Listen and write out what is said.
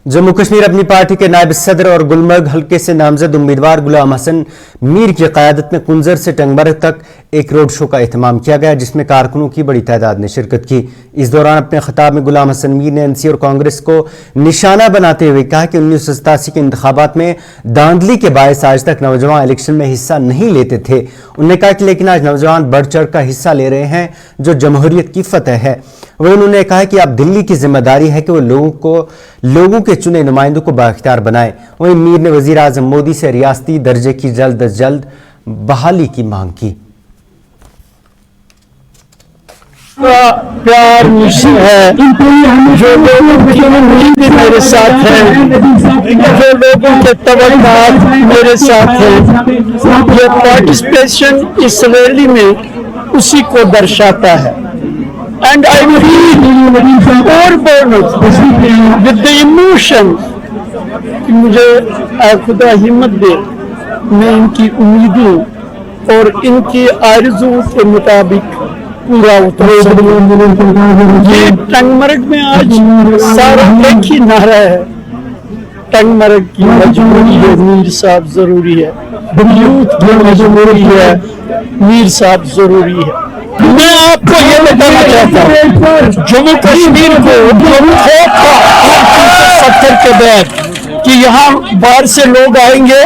जम्मू कश्मीर अपनी पार्टी के नायब सदर और गुलमर्ग हल्के से नामजद उम्मीदवार गुलाम हसन मीर की क़यादत में कुंजर से टंगमर्ग तक एक रोड शो का एहतमाम किया गया, जिसमें कारकुनों की बड़ी तादाद ने शिरकत की। इस दौरान अपने खिताब में गुलाम हसन मीर ने एनसी और कांग्रेस को निशाना बनाते हुए कहा कि 1987 के इंतखाबात में धांधली के बायस आज तक नौजवान इलेक्शन में हिस्सा नहीं लेते थे। उन्होंने कहा कि लेकिन आज नौजवान बढ़ चढ़ कर हिस्सा ले रहे हैं, जो जमहूरियत की फतह है। वहीं उन्होंने कहा कि अब दिल्ली की जिम्मेदारी है कि वो लोगों के चुने नुमाइंदों को बाइख्तियार बनाए। वहीं मीर ने वजीर आजम मोदी से रियासती दर्जे की जल्द अज जल्द बहाली की मांग की। प्यार मुझसे है, जो लोगों की उम्मीद मेरे साथ है, जो लोगों के तवक्कुआत मेरे साथ है, ये पार्टिसिपेशन इस रैली में उसी को दर्शाता है। And I feel overwhelmed with the emotion कि मुझे खुदा हिम्मत दे, मैं इनकी उम्मीदों और इनकी आरज़ुओं के मुताबिक पूरा उतर सकूं। ये टंगमर्ग में आज सारा एक ही नारा है, टंगमर्ग की मजबूरी है, मीर साहब जरूरी है, यूथ की मजबूरी है, मीर साहब जरूरी है। मैं आपको ये बताना चाहता हूँ, जम्मू कश्मीर को खौफ था 1970 के बाद कि यहाँ बाहर से लोग आएंगे